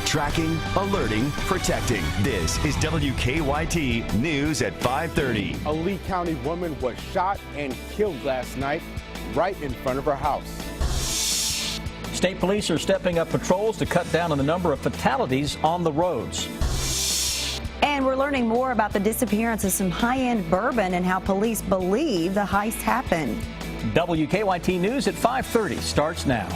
Tracking, alerting, protecting. This is WKYT News at 5:30. A Lee County woman was shot and killed last night right in front of her house. State police are stepping up patrols to cut down on the number of fatalities on the roads. And we're learning more about the disappearance of some high-end bourbon and how police believe the heist happened. WKYT News at 5:30 starts now.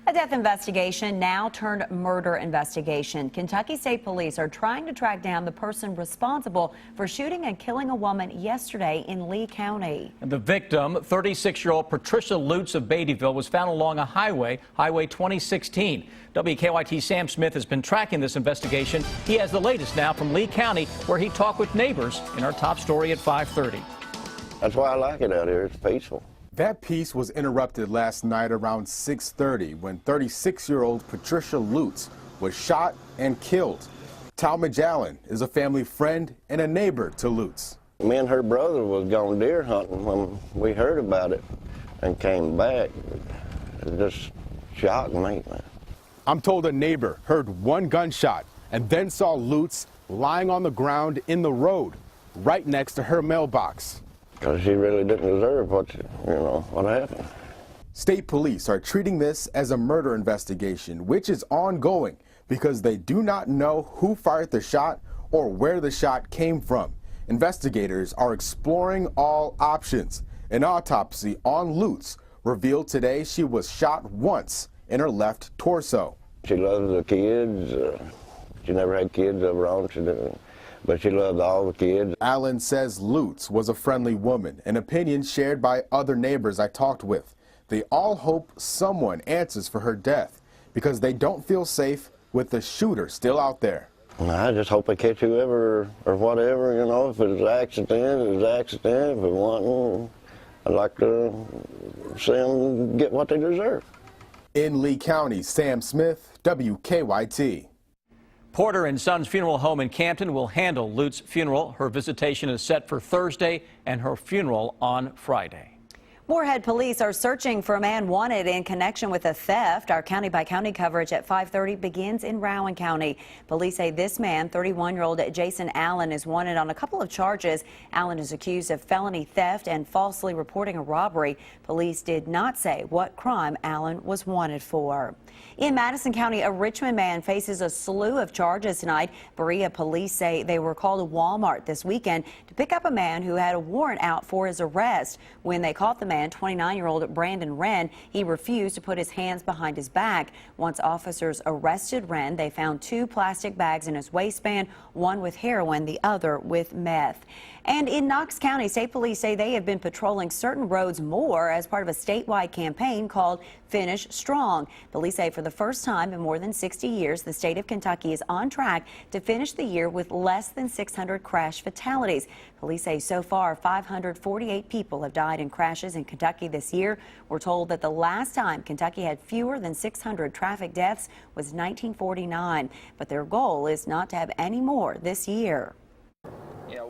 A death investigation now turned murder investigation. Kentucky State Police are trying to track down the person responsible for shooting and killing a woman yesterday in Lee County. The victim, 36-year-old Patricia Lutz of Beattyville, was found along a highway, Highway 2016. WKYT Sam Smith has been tracking this investigation. He has the latest now from Lee County, where he talked with neighbors in our top story at 5:30. That's why I like it out here. It's peaceful. That peace was interrupted last night around 6:30 when 36-year-old Patricia Lutz was shot and killed. Talmadge Allen is a family friend and a neighbor to Lutz. Me and her brother was going deer hunting when we heard about it and came back. It just shocked me, man. I'm told a neighbor heard one gunshot and then saw Lutz lying on the ground in the road right next to her mailbox. Because she really didn't deserve what happened. State police are treating this as a murder investigation, which is ongoing because they do not know who fired the shot or where the shot came from. Investigators are exploring all options. An autopsy on Lutz revealed today she was shot once in her left torso. She loves the kids. She never had kids of her own. But she loved all the kids. Allen says Lutz was a friendly woman, an opinion shared by other neighbors I talked with. They all hope someone answers for her death because they don't feel safe with the shooter still out there. I just hope they catch whoever or whatever, if it's an accident, it's an accident. If it wasn't, I'd like to see them get what they deserve. In Lee County, Sam Smith, WKYT. Porter and Sons Funeral Home in Campton will handle Lutz's funeral. Her visitation is set for Thursday and her funeral on Friday. Moorhead police are searching for a man wanted in connection with a theft. Our county-by-county coverage at 5:30 begins in Rowan County. Police say this man, 31-year-old Jason Allen, is wanted on a couple of charges. Allen is accused of felony theft and falsely reporting a robbery. Police did not say what crime Allen was wanted for. In Madison County, a Richmond man faces a slew of charges tonight. Berea police say they were called to Walmart this weekend to pick up a man who had a warrant out for his arrest. When they caught the man, 29-year-old Brandon Wren, he refused to put his hands behind his back. Once officers arrested Wren, they found 2 plastic bags in his waistband, one with heroin, the other with meth. And in Knox County, state police say they have been patrolling certain roads more as part of a statewide campaign called Finish Strong. Police say for the first time in more than 60 years, the state of Kentucky is on track to finish the year with less than 600 crash fatalities. Police say so far 548 people have died in crashes in Kentucky this year. We're told that the last time Kentucky had fewer than 600 traffic deaths was 1949, but their goal is not to have any more this year.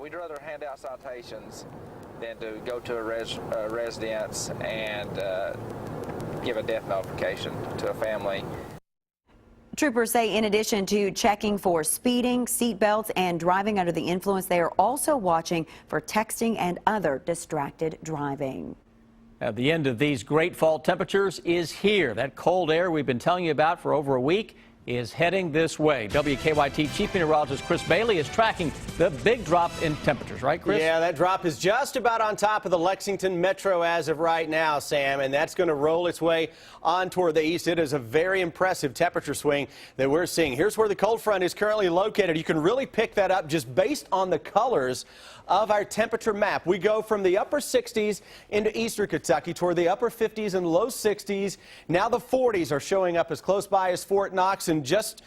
We'd rather hand out citations than to go to a residence and give a death notification to a family. Troopers say in addition to checking for speeding, seat belts, and driving under the influence, they are also watching for texting and other distracted driving. At the end of these great fall temperatures is here. That cold air we've been telling you about for over a week is heading this way. WKYT Chief Meteorologist Chris Bailey is tracking the big drop in temperatures, right, Chris? Yeah, that drop is just about on top of the Lexington Metro as of right now, Sam, and that's going to roll its way on toward the east. It is a very impressive temperature swing that we're seeing. Here's where the cold front is currently located. You can really pick that up just based on the colors of our temperature map. We go from the upper 60s into eastern Kentucky toward the upper 50s and low 60s. Now the 40s are showing up as close by as Fort Knox, and just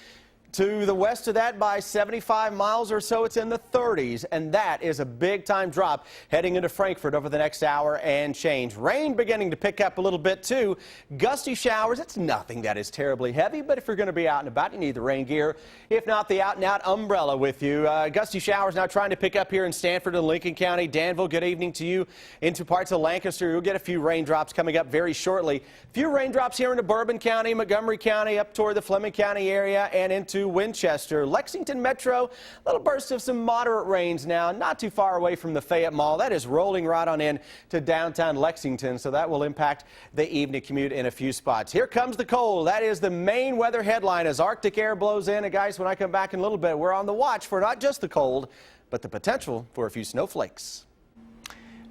To the west of that by 75 miles or so, it's in the 30s, and that is a big-time drop heading into Frankfort over the next hour and change. Rain beginning to pick up a little bit, too. Gusty showers. It's nothing that is terribly heavy, but if you're going to be out and about, you need the rain gear. If not, the out-and-out umbrella with you. Gusty showers now trying to pick up here in Stanford and Lincoln County. Danville, good evening to you. Into parts of Lancaster, you'll get a few raindrops coming up very shortly. A few raindrops here into Bourbon County, Montgomery County, up toward the Fleming County area, and into Winchester. Lexington Metro, little bursts of some moderate rains now, not too far away from the Fayette Mall. That is rolling right on in to downtown Lexington, so that will impact the evening commute in a few spots. Here comes the cold. That is the main weather headline as Arctic air blows in. And guys, when I come back in a little bit, we're on the watch for not just the cold, but the potential for a few snowflakes.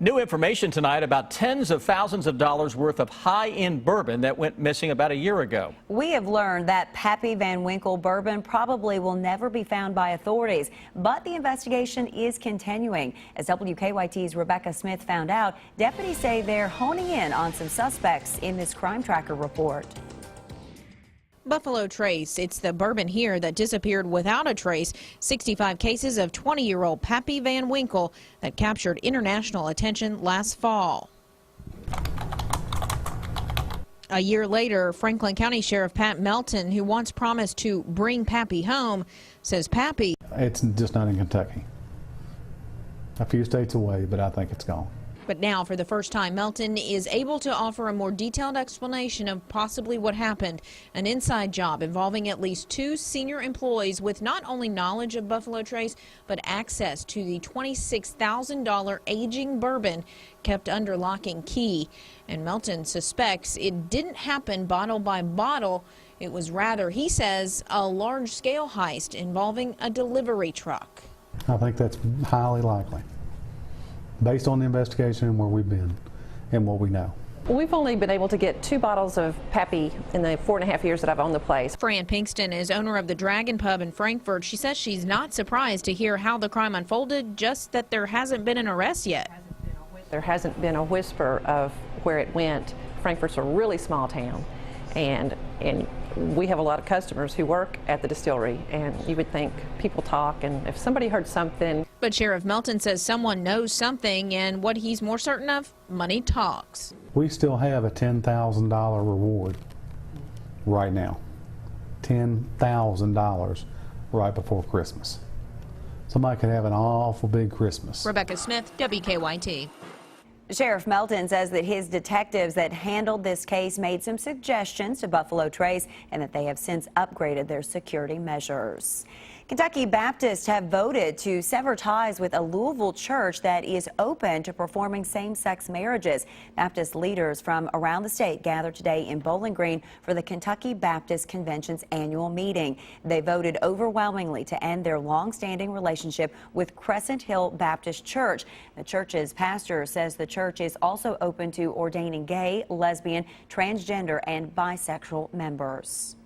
New information tonight about tens of thousands of dollars worth of high-end bourbon that went missing about a year ago. We have learned that Pappy Van Winkle bourbon probably will never be found by authorities, but the investigation is continuing. As WKYT's Rebecca Smith found out, deputies say they're honing in on some suspects in this crime tracker report. Buffalo Trace. It's the bourbon here that disappeared without a trace. 65 cases of 20-year-old Pappy Van Winkle that captured international attention last fall. A year later, Franklin County Sheriff Pat Melton, who once promised to bring Pappy home, says Pappy. It's just not in Kentucky. A few states away, but I think it's gone. But now, for the first time, Melton is able to offer a more detailed explanation of possibly what happened. An inside job involving at least 2 senior employees with not only knowledge of Buffalo Trace, but access to the $26,000 aging bourbon kept under lock and key. And Melton suspects it didn't happen bottle by bottle. It was rather, he says, a large-scale heist involving a delivery truck. I think that's highly likely, based on the investigation and where we've been and what we know. We've only been able to get 2 bottles of Pappy in the 4.5 years that I've owned the place. Fran Pinkston is owner of the Dragon Pub in Frankfort. She says she's not surprised to hear how the crime unfolded, just that there hasn't been an arrest yet. There hasn't been a whisper of where it went. Frankfort's a really small town, and we have a lot of customers who work at the distillery, and you would think people talk, and if somebody heard something. But Sheriff Melton says someone knows something, and what he's more certain of, money talks. We still have a $10,000 reward right now. $10,000 right before Christmas. Somebody could have an awful big Christmas. Rebecca Smith, WKYT. Sheriff Melton says that his detectives that handled this case made some suggestions to Buffalo Trace and that they have since upgraded their security measures. Kentucky Baptists have voted to sever ties with a Louisville church that is open to performing same-sex marriages. Baptist leaders from around the state gathered today in Bowling Green for the Kentucky Baptist Convention's annual meeting. They voted overwhelmingly to end their long-standing relationship with Crescent Hill Baptist Church. The church's pastor says the church is also open to ordaining gay, lesbian, transgender, and bisexual members.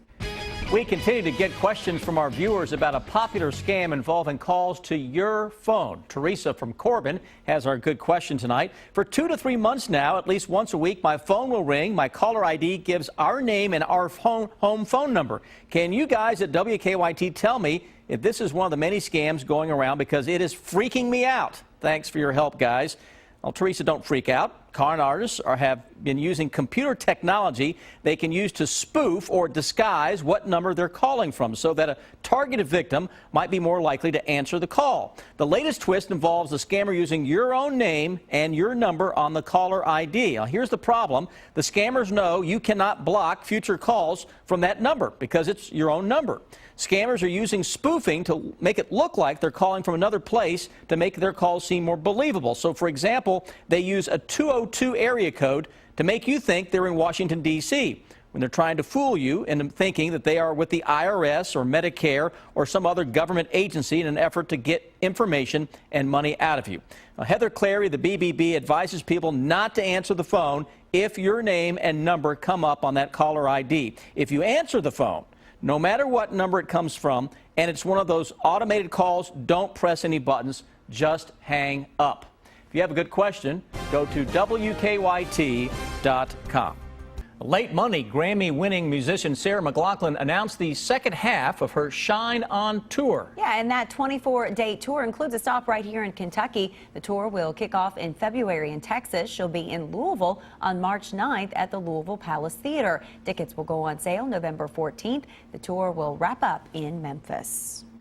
We continue to get questions from our viewers about a popular scam involving calls to your phone. Teresa from Corbin has our good question tonight. For 2 to 3 months now, at least once a week, my phone will ring. My caller ID gives our name and our home phone number. Can you guys at WKYT tell me if this is one of the many scams going around, because it is freaking me out? Thanks for your help, guys. Well, Teresa, don't freak out. Con artists have been using computer technology they can use to spoof or disguise what number they're calling from so that a targeted victim might be more likely to answer the call. The latest twist involves the scammer using your own name and your number on the caller ID. Now, here's the problem. The scammers know you cannot block future calls from that number because it's your own number. Scammers are using spoofing to make it look like they're calling from another place to make their calls seem more believable. So, for example, they use a 202 area code to make you think they're in Washington, D.C. when they're trying to fool you into thinking that they are with the IRS or Medicare or some other government agency in an effort to get information and money out of you. Now, Heather Clary, the BBB, advises people not to answer the phone if your name and number come up on that caller ID. If you answer the phone, no matter what number it comes from, and it's one of those automated calls, don't press any buttons, just hang up. If you have a good question, go to WKYT.com. Late Monday Grammy-winning musician Sarah McLachlan announced the second half of her Shine On tour. Yeah, and that 24-day tour includes a stop right here in Kentucky. The tour will kick off in February in Texas. She'll be in Louisville on March 9th at the Louisville Palace Theater. Tickets will go on sale November 14th. The tour will wrap up in Memphis.